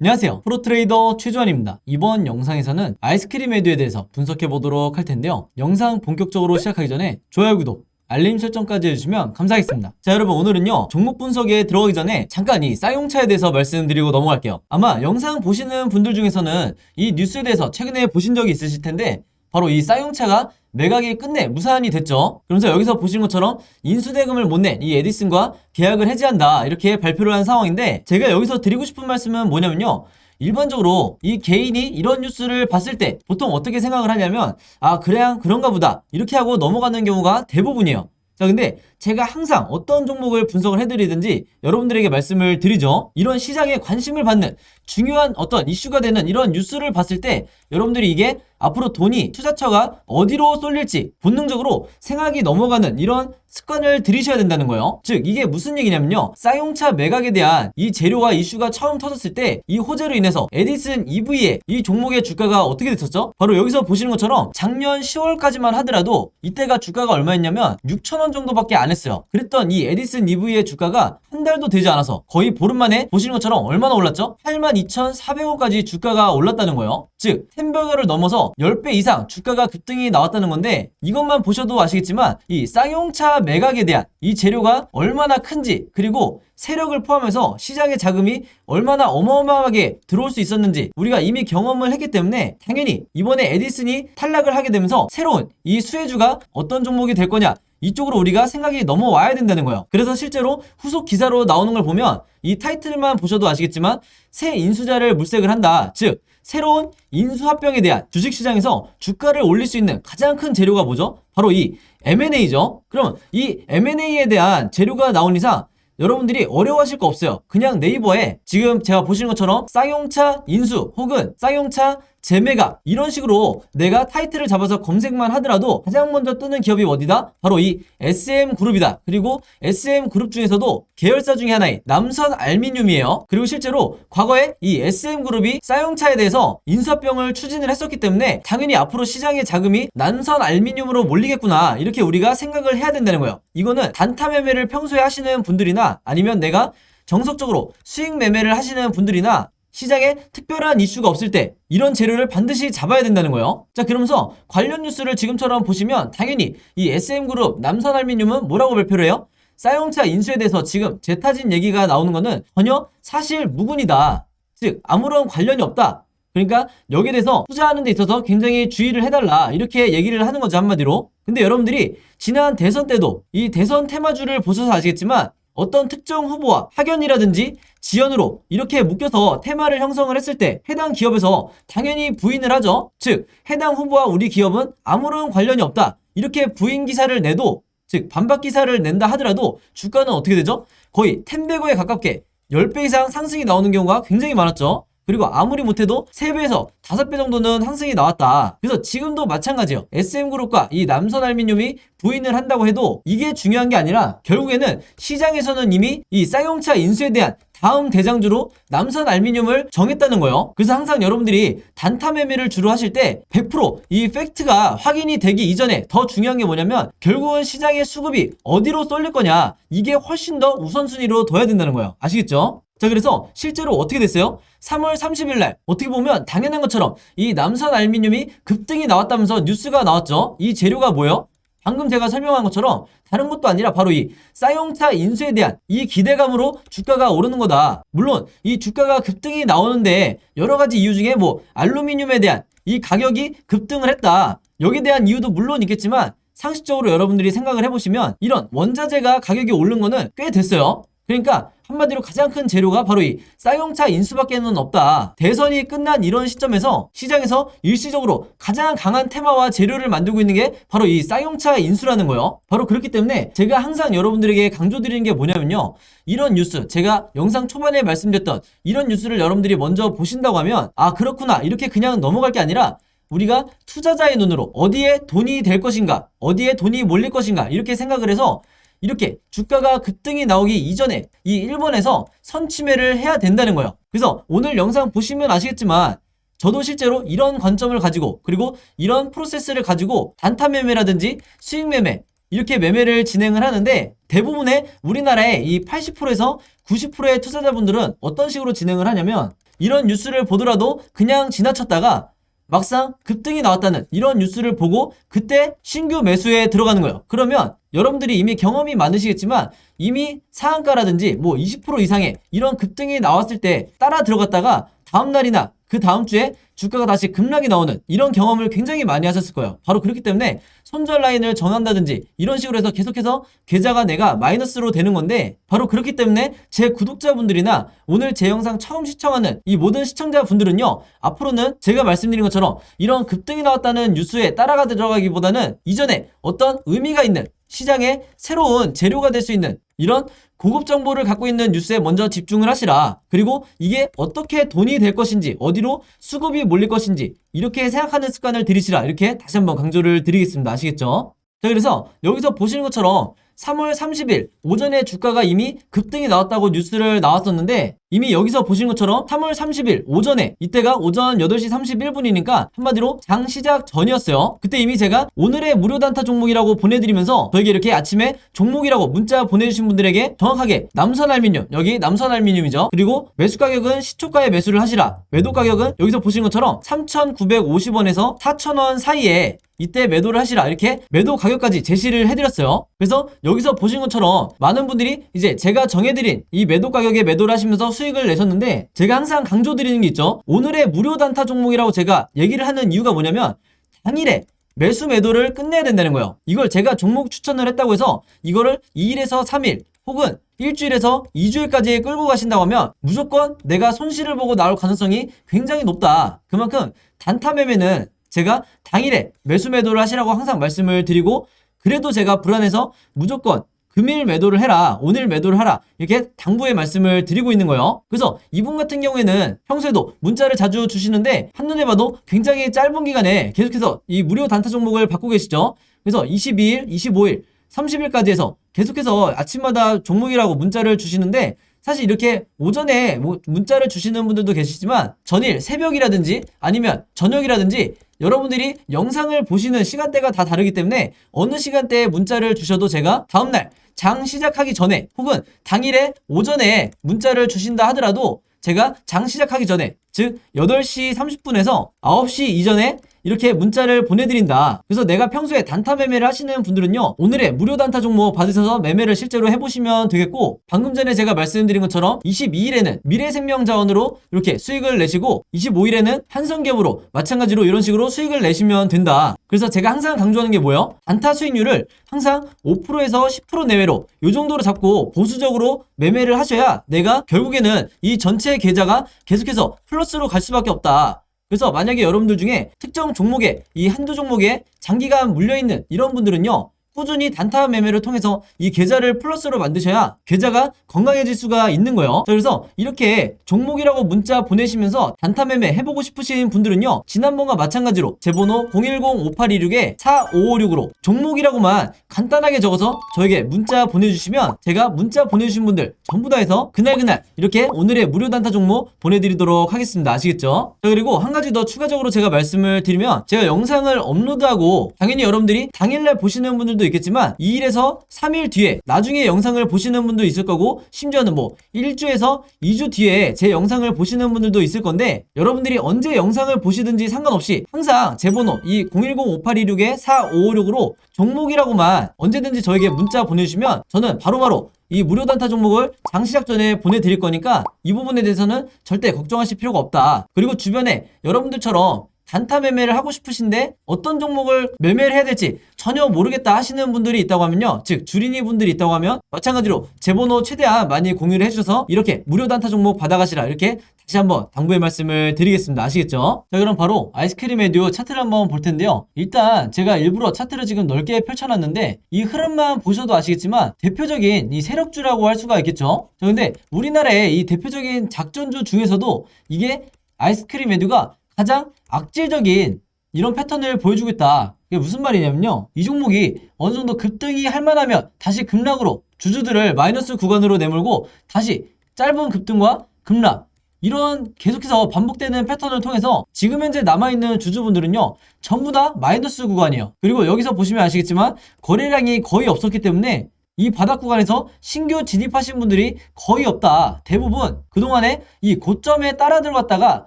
안녕하세요. 프로트레이더 최주환입니다. 이번 영상에서는 아이스크림 매도에 대해서 분석해 보도록 할 텐데요. 영상 본격적으로 시작하기 전에 좋아요, 구독, 알림 설정까지 해주시면 감사하겠습니다. 자, 여러분, 오늘은요 종목 분석에 들어가기 전에 잠깐 이 쌍용차에 대해서 말씀드리고 넘어갈게요. 아마 영상 보시는 분들 중에서는 이 뉴스에 대해서 최근에 보신 적이 있으실 텐데, 바로 이 쌍용차가 매각이 끝내 무산이 됐죠. 그러면서 여기서 보시는 것처럼 인수대금을 못 낸 이 에디슨과 계약을 해지한다, 이렇게 발표를 한 상황인데, 제가 여기서 드리고 싶은 말씀은 뭐냐면요, 일반적으로 이 개인이 이런 뉴스를 봤을 때 보통 어떻게 생각을 하냐면, 아, 그냥 그런가 보다, 이렇게 하고 넘어가는 경우가 대부분이에요. 자, 근데 제가 항상 어떤 종목을 분석을 해드리든지 여러분들에게 말씀을 드리죠. 이런 시장에 관심을 받는 중요한 어떤 이슈가 되는 이런 뉴스를 봤을 때 여러분들이 이게 앞으로 돈이, 투자처가 어디로 쏠릴지 본능적으로 생각이 넘어가는 이런 습관을 들이셔야 된다는 거예요. 즉, 이게 무슨 얘기냐면요, 쌍용차 매각에 대한 이 재료와 이슈가 처음 터졌을 때 이 호재로 인해서 에디슨 EV의 이 종목의 주가가 어떻게 됐었죠? 바로 여기서 보시는 것처럼 작년 10월까지만 하더라도 이때가 주가가 얼마였냐면 6,000원 정도밖에 안 했어요. 그랬던 이 에디슨 EV의 주가가 한 달도 되지 않아서 거의 보름 만에 보시는 것처럼 얼마나 올랐죠? 82,400원까지 주가가 올랐다는 거예요. 즉, 템버거를 넘어서 10배 이상 주가가 급등이 나왔다는 건데, 이것만 보셔도 아시겠지만 이 쌍용차 매각에 대한 이 재료가 얼마나 큰지, 그리고 세력을 포함해서 시장의 자금이 얼마나 어마어마하게 들어올 수 있었는지 우리가 이미 경험을 했기 때문에, 당연히 이번에 에디슨이 탈락을 하게 되면서 새로운 이 수혜주가 어떤 종목이 될 거냐, 이쪽으로 우리가 생각이 넘어와야 된다는 거예요. 그래서 실제로 후속 기사로 나오는 걸 보면 이 타이틀만 보셔도 아시겠지만 새 인수자를 물색을 한다, 즉 새로운 인수합병에 대한 주식시장에서 주가를 올릴 수 있는 가장 큰 재료가 뭐죠? 바로 이 M&A죠. 그럼 이 M&A에 대한 재료가 나온 이상 여러분들이 어려워하실 거 없어요. 그냥 네이버에 지금 제가 보시는 것처럼 쌍용차 인수 혹은 쌍용차 재매각, 이런 식으로 내가 타이틀을 잡아서 검색만 하더라도 가장 먼저 뜨는 기업이 어디다? 바로 이 SM그룹이다. 그리고 SM그룹 중에서도 계열사 중에 하나인 남선알미늄이에요. 그리고 실제로 과거에 이 SM그룹이 쌍용차에 대해서 인수합병을 추진을 했었기 때문에 당연히 앞으로 시장의 자금이 남선알미늄으로 몰리겠구나, 이렇게 우리가 생각을 해야 된다는 거예요. 이거는 단타 매매를 평소에 하시는 분들이나 아니면 내가 정석적으로 수익 매매를 하시는 분들이나 시장에 특별한 이슈가 없을 때 이런 재료를 반드시 잡아야 된다는 거예요. 자, 그러면서 관련 뉴스를 지금처럼 보시면 당연히 이 SM그룹 남선알미늄은 뭐라고 발표를 해요? 쌍용차 인수에 대해서 지금 재타진 얘기가 나오는 거는 전혀 사실 무근이다. 즉, 아무런 관련이 없다. 그러니까 여기에 대해서 투자하는 데 있어서 굉장히 주의를 해달라, 이렇게 얘기를 하는 거죠, 한마디로. 근데 여러분들이 지난 대선 때도 이 대선 테마주를 보셔서 아시겠지만 어떤 특정 후보와 학연이라든지 지연으로 이렇게 묶여서 테마를 형성을 했을 때 해당 기업에서 당연히 부인을 하죠. 즉, 해당 후보와 우리 기업은 아무런 관련이 없다, 이렇게 부인 기사를 내도, 즉 반박 기사를 낸다 하더라도 주가는 어떻게 되죠? 거의 10배에 가깝게 10배 이상 상승이 나오는 경우가 굉장히 많았죠. 그리고 아무리 못해도 3배에서 5배 정도는 상승이 나왔다. 그래서 지금도 마찬가지예요. SM그룹과 이 남선알미늄이 부인을 한다고 해도 이게 중요한 게 아니라 결국에는 시장에서는 이미 이 쌍용차 인수에 대한 다음 대장주로 남선알미늄을 정했다는 거예요. 그래서 항상 여러분들이 단타 매매를 주로 하실 때 100%이 팩트가 확인이 되기 이전에 더 중요한 게 뭐냐면 결국은 시장의 수급이 어디로 쏠릴 거냐, 이게 훨씬 더 우선순위로 둬야 된다는 거예요. 아시겠죠? 자, 그래서 실제로 어떻게 됐어요? 3월 30일 날 어떻게 보면 당연한 것처럼 이 남선알미늄이 급등이 나왔다면서 뉴스가 나왔죠. 이 재료가 뭐예요? 방금 제가 설명한 것처럼 다른 것도 아니라 바로 이 쌍용차 인수에 대한 이 기대감으로 주가가 오르는 거다. 물론 이 주가가 급등이 나오는데 여러 가지 이유 중에 뭐 알루미늄에 대한 이 가격이 급등을 했다, 여기에 대한 이유도 물론 있겠지만 상식적으로 여러분들이 생각을 해보시면 이런 원자재가 가격이 오른 거는 꽤 됐어요. 그러니까 한마디로 가장 큰 재료가 바로 이 쌍용차 인수밖에는 없다. 대선이 끝난 이런 시점에서 시장에서 일시적으로 가장 강한 테마와 재료를 만들고 있는 게 바로 이 쌍용차 인수라는 거예요. 바로 그렇기 때문에 제가 항상 여러분들에게 강조드리는 게 뭐냐면요, 이런 뉴스, 제가 영상 초반에 말씀드렸던 이런 뉴스를 여러분들이 먼저 보신다고 하면 아, 그렇구나, 이렇게 그냥 넘어갈 게 아니라 우리가 투자자의 눈으로 어디에 돈이 될 것인가, 어디에 돈이 몰릴 것인가, 이렇게 생각을 해서 이렇게 주가가 급등이 나오기 이전에 이 1번에서 선취매를 해야 된다는 거예요. 그래서 오늘 영상 보시면 아시겠지만 저도 실제로 이런 관점을 가지고, 그리고 이런 프로세스를 가지고 단타 매매라든지 수익 매매, 이렇게 매매를 진행을 하는데, 대부분의 우리나라의 이 80%에서 90%의 투자자분들은 어떤 식으로 진행을 하냐면 이런 뉴스를 보더라도 그냥 지나쳤다가 막상 급등이 나왔다는 이런 뉴스를 보고 그때 신규 매수에 들어가는 거예요. 그러면 여러분들이 이미 경험이 많으시겠지만 이미 상한가라든지 뭐 20% 이상의 이런 급등이 나왔을 때 따라 들어갔다가 다음날이나 그 다음 주에 주가가 다시 급락이 나오는 이런 경험을 굉장히 많이 하셨을 거예요. 바로 그렇기 때문에 손절 라인을 정한다든지 이런 식으로 해서 계속해서 계좌가 내가 마이너스로 되는 건데, 바로 그렇기 때문에 제 구독자분들이나 오늘 제 영상 처음 시청하는 이 모든 시청자분들은요, 앞으로는 제가 말씀드린 것처럼 이런 급등이 나왔다는 뉴스에 따라가 들어가기보다는 이전에 어떤 의미가 있는 시장에 새로운 재료가 될 수 있는 이런 고급 정보를 갖고 있는 뉴스에 먼저 집중을 하시라. 그리고 이게 어떻게 돈이 될 것인지, 어디로 수급이 몰릴 것인지 이렇게 생각하는 습관을 들이시라. 이렇게 다시 한번 강조를 드리겠습니다. 아시겠죠? 자, 그래서 여기서 보시는 것처럼 3월 30일 오전에 주가가 이미 급등이 나왔다고 뉴스를 나왔었는데, 이미 여기서 보시는 것처럼 3월 30일 오전에, 이때가 오전 8시 31분이니까 한마디로 장 시작 전이었어요. 그때 이미 제가 오늘의 무료 단타 종목이라고 보내드리면서 저에게 이렇게 아침에 종목이라고 문자 보내주신 분들에게 정확하게 남선알미늄, 여기 남선알미늄이죠. 그리고 매수 가격은 시초가에 매수를 하시라. 매도 가격은 여기서 보시는 것처럼 3,950원에서 4,000원 사이에 이때 매도를 하시라. 이렇게 매도 가격까지 제시를 해드렸어요. 그래서 여기서 보신 것처럼 많은 분들이 이제 제가 정해드린 이 매도 가격에 매도를 하시면서 수익을 내셨는데, 제가 항상 강조드리는 게 있죠. 오늘의 무료 단타 종목이라고 제가 얘기를 하는 이유가 뭐냐면 당일에 매수 매도를 끝내야 된다는 거예요. 이걸 제가 종목 추천을 했다고 해서 이거를 2일에서 3일 혹은 일주일에서 2주일까지 끌고 가신다고 하면 무조건 내가 손실을 보고 나올 가능성이 굉장히 높다. 그만큼 단타 매매는 제가 당일에 매수 매도를 하시라고 항상 말씀을 드리고, 그래도 제가 불안해서 무조건 금일 매도를 해라, 오늘 매도를 하라, 이렇게 당부의 말씀을 드리고 있는 거예요. 그래서 이분 같은 경우에는 평소에도 문자를 자주 주시는데 한눈에 봐도 굉장히 짧은 기간에 계속해서 이 무료 단타 종목을 받고 계시죠. 그래서 22일, 25일, 30일까지 해서 계속해서 아침마다 종목이라고 문자를 주시는데, 사실 이렇게 오전에 뭐 문자를 주시는 분들도 계시지만 전일 새벽이라든지 아니면 저녁이라든지 여러분들이 영상을 보시는 시간대가 다 다르기 때문에 어느 시간대에 문자를 주셔도 제가 다음날 장 시작하기 전에 혹은 당일에 오전에 문자를 주신다 하더라도 제가 장 시작하기 전에, 즉 8시 30분에서 9시 이전에 이렇게 문자를 보내드린다. 그래서 내가 평소에 단타 매매를 하시는 분들은요, 오늘의 무료 단타 종목 받으셔서 매매를 실제로 해보시면 되겠고, 방금 전에 제가 말씀드린 것처럼 22일에는 미래생명자원으로 이렇게 수익을 내시고 25일에는 한성기업으로 마찬가지로 이런 식으로 수익을 내시면 된다. 그래서 제가 항상 강조하는 게 뭐예요? 단타 수익률을 항상 5%에서 10% 내외로 이 정도로 잡고 보수적으로 매매를 하셔야 내가 결국에는 이 전체 계좌가 계속해서 플러스로 갈 수밖에 없다. 그래서 만약에 여러분들 중에 특정 종목에, 이 한두 종목에 장기간 물려있는 이런 분들은요, 꾸준히 단타 매매를 통해서 이 계좌를 플러스로 만드셔야 계좌가 건강해질 수가 있는 거예요. 자, 그래서 이렇게 종목이라고 문자 보내시면서 단타 매매 해보고 싶으신 분들은요, 지난번과 마찬가지로 제 번호 010-5826-4556으로 종목이라고만 간단하게 적어서 저에게 문자 보내주시면 제가 문자 보내주신 분들 전부 다 해서 그날 이렇게 오늘의 무료 단타 종목 보내드리도록 하겠습니다. 아시겠죠? 자, 그리고 한 가지 더 추가적으로 제가 말씀을 드리면, 제가 영상을 업로드하고 당연히 여러분들이 당일날 보시는 분들도 있겠지만 2일에서 3일 뒤에 나중에 영상을 보시는 분도 있을 거고, 심지어는 뭐 1주에서 2주 뒤에 제 영상을 보시는 분들도 있을 건데, 여러분들이 언제 영상을 보시든지 상관없이 항상 제 번호 이 010-5826-4556으로 종목이라고만 언제든지 저에게 문자 보내주시면 저는 바로바로 이 무료 단타 종목을 장 시작 전에 보내드릴 거니까 이 부분에 대해서는 절대 걱정하실 필요가 없다. 그리고 주변에 여러분들처럼 단타 매매를 하고 싶으신데 어떤 종목을 매매를 해야 될지 전혀 모르겠다 하시는 분들이 있다고 하면요, 즉 주린이 분들이 있다고 하면 마찬가지로 제 번호 최대한 많이 공유를 해주셔서 이렇게 무료 단타 종목 받아가시라, 이렇게 다시 한번 당부의 말씀을 드리겠습니다. 아시겠죠? 자, 그럼 바로 아이스크림 에듀 차트를 한번 볼 텐데요. 일단 제가 일부러 차트를 지금 넓게 펼쳐놨는데 이 흐름만 보셔도 아시겠지만 대표적인 이 세력주라고 할 수가 있겠죠. 자, 근데 우리나라의 이 대표적인 작전주 중에서도 이게 아이스크림 에듀가 가장 악질적인 이런 패턴을 보여주고 있다. 이게 무슨 말이냐면요, 이 종목이 어느 정도 급등이 할 만하면 다시 급락으로 주주들을 마이너스 구간으로 내몰고 다시 짧은 급등과 급락, 이런 계속해서 반복되는 패턴을 통해서 지금 현재 남아있는 주주분들은요, 전부 다 마이너스 구간이에요. 그리고 여기서 보시면 아시겠지만 거래량이 거의 없었기 때문에 이 바닥 구간에서 신규 진입하신 분들이 거의 없다. 대부분 그동안에 이 고점에 따라 들어갔다가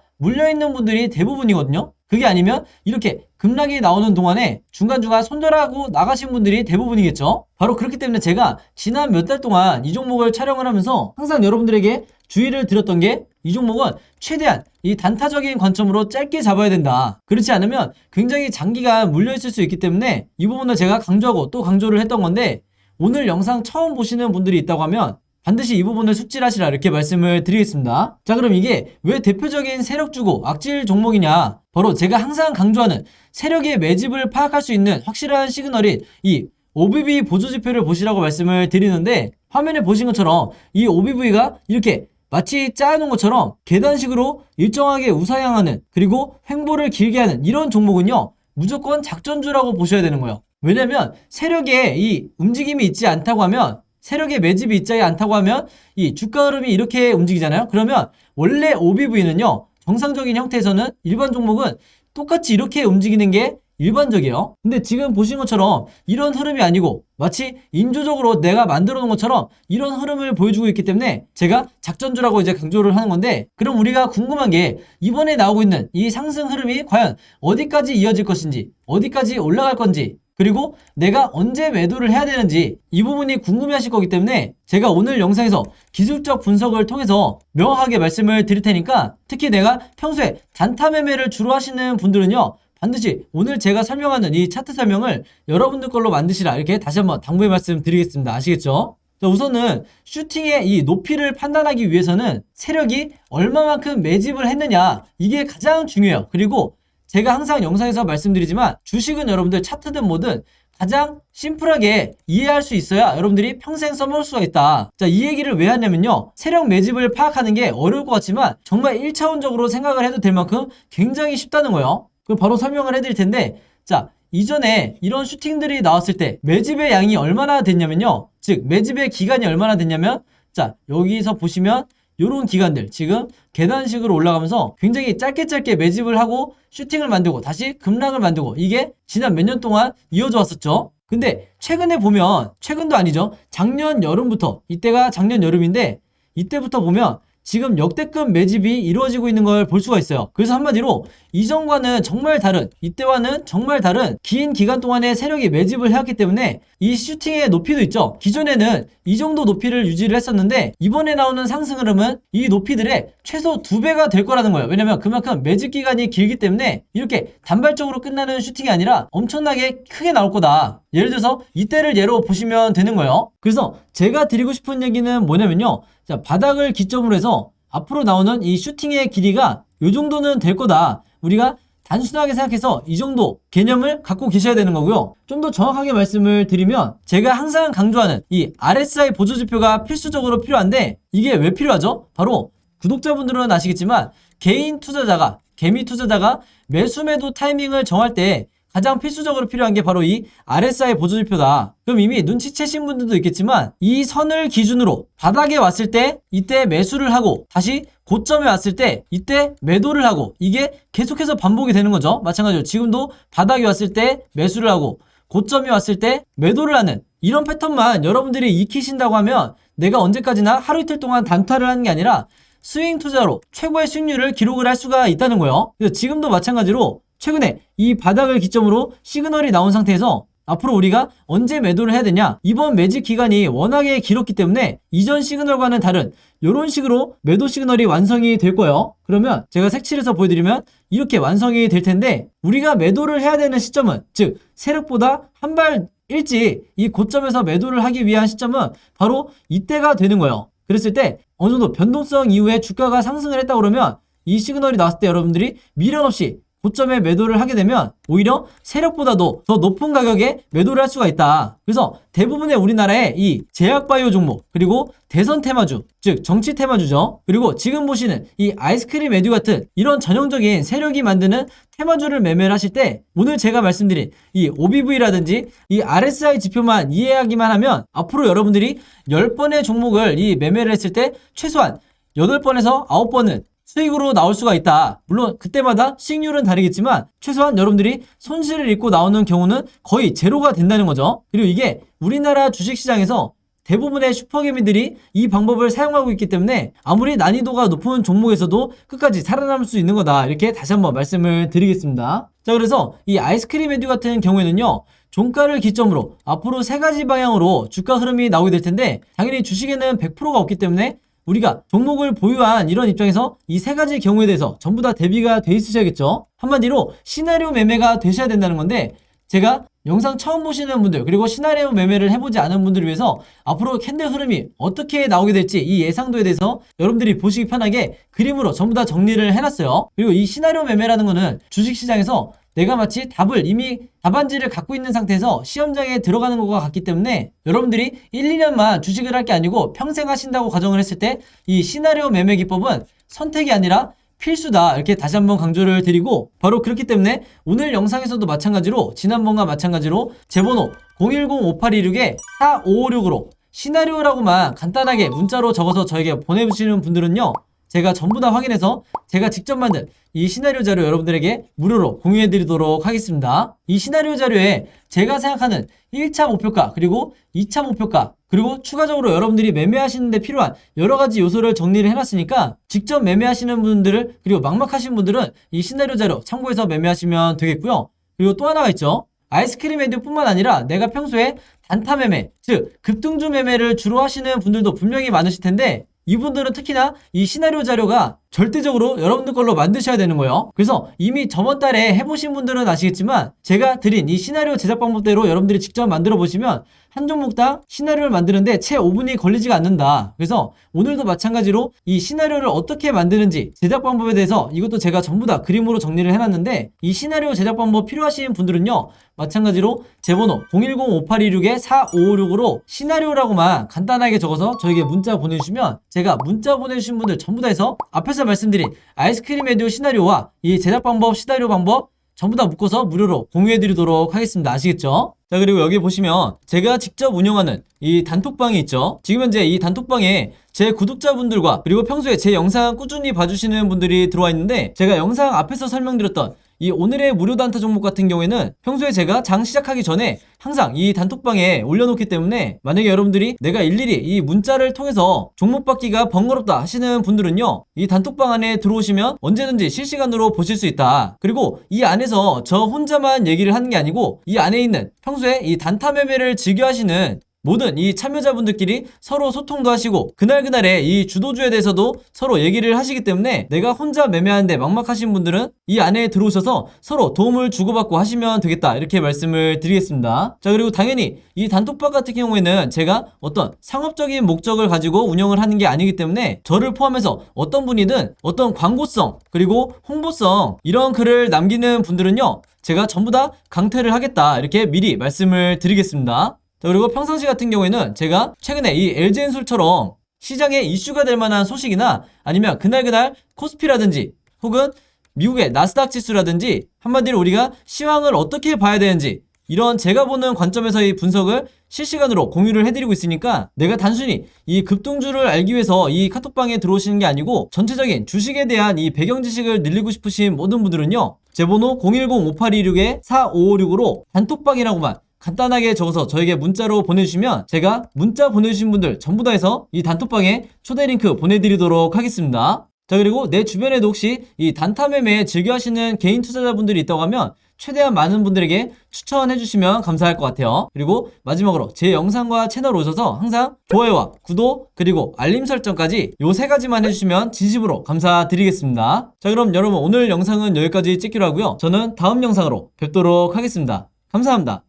물려있는 분들이 대부분이거든요. 그게 아니면 이렇게 급락이 나오는 동안에 중간중간 손절하고 나가신 분들이 대부분이겠죠. 바로 그렇기 때문에 제가 지난 몇 달 동안 이 종목을 촬영을 하면서 항상 여러분들에게 주의를 드렸던 게 이 종목은 최대한 이 단타적인 관점으로 짧게 잡아야 된다. 그렇지 않으면 굉장히 장기간 물려있을 수 있기 때문에 이 부분을 제가 강조하고 또 강조를 했던 건데, 오늘 영상 처음 보시는 분들이 있다고 하면 반드시 이 부분을 숙지하시라 이렇게 말씀을 드리겠습니다. 자, 그럼 이게 왜 대표적인 세력주고 악질 종목이냐? 바로 제가 항상 강조하는 세력의 매집을 파악할 수 있는 확실한 시그널인 이 OBV 보조지표를 보시라고 말씀을 드리는데, 화면에 보신 것처럼 이 OBV가 이렇게 마치 짜놓은 것처럼 계단식으로 일정하게 우상향하는, 그리고 횡보를 길게 하는 이런 종목은요, 무조건 작전주라고 보셔야 되는 거예요. 왜냐면 세력에 이 움직임이 있지 않다고 하면, 세력의 매집이 있지 않다고 하면 이 주가 흐름이 이렇게 움직이잖아요. 그러면 원래 OBV는요, 정상적인 형태에서는 일반 종목은 똑같이 이렇게 움직이는 게 일반적이에요. 근데 지금 보신 것처럼 이런 흐름이 아니고 마치 인조적으로 내가 만들어 놓은 것처럼 이런 흐름을 보여주고 있기 때문에 제가 작전주라고 이제 강조를 하는 건데, 그럼 우리가 궁금한 게 이번에 나오고 있는 이 상승 흐름이 과연 어디까지 이어질 것인지, 어디까지 올라갈 건지, 그리고 내가 언제 매도를 해야 되는지, 이 부분이 궁금해 하실 거기 때문에 제가 오늘 영상에서 기술적 분석을 통해서 명확하게 말씀을 드릴 테니까, 특히 내가 평소에 단타 매매를 주로 하시는 분들은요, 반드시 오늘 제가 설명하는 이 차트 설명을 여러분들 걸로 만드시라 이렇게 다시 한번 당부의 말씀 드리겠습니다. 아시겠죠? 자, 우선은 슈팅의 이 높이를 판단하기 위해서는 세력이 얼마만큼 매집을 했느냐, 이게 가장 중요해요. 그리고 제가 항상 영상에서 말씀드리지만 주식은 여러분들 차트든 뭐든 가장 심플하게 이해할 수 있어야 여러분들이 평생 써먹을 수가 있다. 자, 이 얘기를 왜 하냐면요, 세력 매집을 파악하는 게 어려울 것 같지만 정말 1차원적으로 생각을 해도 될 만큼 굉장히 쉽다는 거예요. 그럼 바로 설명을 해드릴 텐데, 자, 이전에 이런 슈팅들이 나왔을 때 매집의 양이 얼마나 됐냐면요, 즉 매집의 기간이 얼마나 됐냐면, 자, 여기서 보시면 요런 기간들 지금 계단식으로 올라가면서 굉장히 짧게 매집을 하고 슈팅을 만들고 다시 급락을 만들고, 이게 지난 몇 년 동안 이어져 왔었죠. 근데 최근에 보면, 최근도 아니죠, 작년 여름부터, 이때가 작년 여름인데 이때부터 보면 지금 역대급 매집이 이루어지고 있는 걸 볼 수가 있어요. 그래서 한마디로 이전과는 정말 다른, 이때와는 정말 다른 긴 기간 동안에 세력이 매집을 해왔기 때문에 이 슈팅의 높이도 있죠. 기존에는 이 정도 높이를 유지를 했었는데 이번에 나오는 상승 흐름은 이 높이들의 최소 2배가 될 거라는 거예요. 왜냐면 그만큼 매집 기간이 길기 때문에 이렇게 단발적으로 끝나는 슈팅이 아니라 엄청나게 크게 나올 거다. 예를 들어서 이때를 예로 보시면 되는 거예요. 그래서 제가 드리고 싶은 얘기는 뭐냐면요, 자, 바닥을 기점으로 해서 앞으로 나오는 이 슈팅의 길이가 요 정도는 될 거다. 우리가 단순하게 생각해서 이 정도 개념을 갖고 계셔야 되는 거고요. 좀 더 정확하게 말씀을 드리면, 제가 항상 강조하는 이 RSI 보조지표가 필수적으로 필요한데, 이게 왜 필요하죠? 바로 구독자분들은 아시겠지만 개인 투자자가, 개미 투자자가 매수 매도 타이밍을 정할 때 가장 필수적으로 필요한 게 바로 이 RSI 보조지표다. 그럼 이미 눈치채신 분들도 있겠지만 이 선을 기준으로 바닥에 왔을 때 이때 매수를 하고, 다시 고점에 왔을 때 이때 매도를 하고, 이게 계속해서 반복이 되는 거죠. 마찬가지로 지금도 바닥에 왔을 때 매수를 하고 고점이 왔을 때 매도를 하는 이런 패턴만 여러분들이 익히신다고 하면 내가 언제까지나 하루 이틀 동안 단타를 하는 게 아니라 스윙 투자로 최고의 수익률을 기록을 할 수가 있다는 거예요. 그래서 지금도 마찬가지로 최근에 이 바닥을 기점으로 시그널이 나온 상태에서 앞으로 우리가 언제 매도를 해야 되냐, 이번 매집 기간이 워낙에 길었기 때문에 이전 시그널과는 다른 이런 식으로 매도 시그널이 완성이 될 거예요. 그러면 제가 색칠해서 보여드리면 이렇게 완성이 될 텐데, 우리가 매도를 해야 되는 시점은, 즉 세력보다 한 발 일찍 이 고점에서 매도를 하기 위한 시점은 바로 이때가 되는 거예요. 그랬을 때 어느 정도 변동성 이후에 주가가 상승을 했다 그러면 이 시그널이 나왔을 때 여러분들이 미련 없이 고점에 매도를 하게 되면 오히려 세력보다도 더 높은 가격에 매도를 할 수가 있다. 그래서 대부분의 우리나라의 이 제약바이오 종목, 그리고 대선 테마주, 즉 정치 테마주죠, 그리고 지금 보시는 이 아이스크림 에듀 같은 이런 전형적인 세력이 만드는 테마주를 매매를 하실 때, 오늘 제가 말씀드린 이 OBV라든지 이 RSI 지표만 이해하기만 하면 앞으로 여러분들이 10번의 종목을 이 매매를 했을 때 최소한 8번에서 9번은 수익으로 나올 수가 있다. 물론 그때마다 수익률은 다르겠지만 최소한 여러분들이 손실을 입고 나오는 경우는 거의 제로가 된다는 거죠. 그리고 이게 우리나라 주식시장에서 대부분의 슈퍼개미들이 이 방법을 사용하고 있기 때문에 아무리 난이도가 높은 종목에서도 끝까지 살아남을 수 있는 거다. 이렇게 다시 한번 말씀을 드리겠습니다. 자, 그래서 이 아이스크림 에듀 같은 경우에는요, 종가를 기점으로 앞으로 세 가지 방향으로 주가 흐름이 나오게 될 텐데, 당연히 주식에는 100%가 없기 때문에 우리가 종목을 보유한 이런 입장에서 이 세 가지 경우에 대해서 전부 다 대비가 돼 있으셔야겠죠. 한마디로 시나리오 매매가 되셔야 된다는 건데, 제가 영상 처음 보시는 분들, 그리고 시나리오 매매를 해보지 않은 분들을 위해서 앞으로 캔들 흐름이 어떻게 나오게 될지 이 예상도에 대해서 여러분들이 보시기 편하게 그림으로 전부 다 정리를 해놨어요. 그리고 이 시나리오 매매라는 거는 주식시장에서 내가 마치 답을 이미 답안지를 갖고 있는 상태에서 시험장에 들어가는 것과 같기 때문에 여러분들이 1, 2년만 주식을 할 게 아니고 평생 하신다고 가정을 했을 때 이 시나리오 매매 기법은 선택이 아니라 필수다, 이렇게 다시 한번 강조를 드리고, 바로 그렇기 때문에 오늘 영상에서도 마찬가지로 지난번과 마찬가지로 제 번호 010-5826-4556으로 시나리오라고만 간단하게 문자로 적어서 저에게 보내주시는 분들은요, 제가 전부 다 확인해서 제가 직접 만든 이 시나리오 자료 여러분들에게 무료로 공유해드리도록 하겠습니다. 이 시나리오 자료에 제가 생각하는 1차 목표가, 그리고 2차 목표가, 그리고 추가적으로 여러분들이 매매하시는 데 필요한 여러가지 요소를 정리를 해놨으니까 직접 매매하시는 분들을, 그리고 막막하신 분들은 이 시나리오 자료 참고해서 매매하시면 되겠고요. 그리고 또 하나가 있죠. 아이스크림 에듀 뿐만 아니라 내가 평소에 단타 매매, 즉 급등주 매매를 주로 하시는 분들도 분명히 많으실 텐데, 이분들은 특히나 이 시나리오 자료가 절대적으로 여러분들 걸로 만드셔야 되는 거예요. 그래서 이미 저번 달에 해보신 분들은 아시겠지만 제가 드린 이 시나리오 제작 방법대로 여러분들이 직접 만들어 보시면 한 종목당 시나리오를 만드는데 채 5분이 걸리지가 않는다. 그래서 오늘도 마찬가지로 이 시나리오를 어떻게 만드는지 제작 방법에 대해서 이것도 제가 전부 다 그림으로 정리를 해놨는데, 이 시나리오 제작 방법 필요하신 분들은요, 마찬가지로 제 번호 010-5826-4556으로 시나리오라고만 간단하게 적어서 저에게 문자 보내주시면 제가 문자 보내주신 분들 전부 다 해서 앞에서 말씀드린 아이스크림 에듀 시나리오와 이 제작 방법, 시나리오 방법 전부 다 묶어서 무료로 공유해드리도록 하겠습니다. 아시겠죠? 자, 그리고 여기 보시면 제가 직접 운영하는 이 단톡방이 있죠. 지금 현재 이 단톡방에 제 구독자분들과 그리고 평소에 제 영상 꾸준히 봐주시는 분들이 들어와 있는데, 제가 영상 앞에서 설명드렸던 이 오늘의 무료 단타 종목 같은 경우에는 평소에 제가 장 시작하기 전에 항상 이 단톡방에 올려놓기 때문에, 만약에 여러분들이 내가 일일이 이 문자를 통해서 종목 받기가 번거롭다 하시는 분들은요, 이 단톡방 안에 들어오시면 언제든지 실시간으로 보실 수 있다. 그리고 이 안에서 저 혼자만 얘기를 하는 게 아니고 이 안에 있는 평소에 이 단타 매매를 즐겨 하시는 모든 이 참여자분들끼리 서로 소통도 하시고 그날그날의 이 주도주에 대해서도 서로 얘기를 하시기 때문에 내가 혼자 매매하는데 막막하신 분들은 이 안에 들어오셔서 서로 도움을 주고받고 하시면 되겠다, 이렇게 말씀을 드리겠습니다. 자, 그리고 당연히 이 단톡방 같은 경우에는 제가 어떤 상업적인 목적을 가지고 운영을 하는 게 아니기 때문에 저를 포함해서 어떤 분이든 어떤 광고성 그리고 홍보성 이런 글을 남기는 분들은요, 제가 전부 다 강퇴를 하겠다, 이렇게 미리 말씀을 드리겠습니다. 자, 그리고 평상시 같은 경우에는 제가 최근에 이 LG엔솔처럼 시장에 이슈가 될 만한 소식이나 아니면 그날그날 코스피라든지 혹은 미국의 나스닥 지수라든지 한마디로 우리가 시황을 어떻게 봐야 되는지 이런 제가 보는 관점에서의 분석을 실시간으로 공유를 해드리고 있으니까, 내가 단순히 이 급등주를 알기 위해서 이 카톡방에 들어오시는 게 아니고 전체적인 주식에 대한 이 배경 지식을 늘리고 싶으신 모든 분들은요, 제 번호 010-5826-4556으로 단톡방이라고만 간단하게 적어서 저에게 문자로 보내주시면 제가 문자 보내주신 분들 전부 다 해서 이 단톡방에 초대 링크 보내드리도록 하겠습니다. 자, 그리고 내 주변에도 혹시 이 단타 매매 즐겨 하시는 개인 투자자분들이 있다고 하면 최대한 많은 분들에게 추천해 주시면 감사할 것 같아요. 그리고 마지막으로 제 영상과 채널 오셔서 항상 좋아요와 구독 그리고 알림 설정까지 요 세 가지만 해주시면 진심으로 감사드리겠습니다. 자, 그럼 여러분 오늘 영상은 여기까지 찍기로 하고요. 저는 다음 영상으로 뵙도록 하겠습니다. 감사합니다.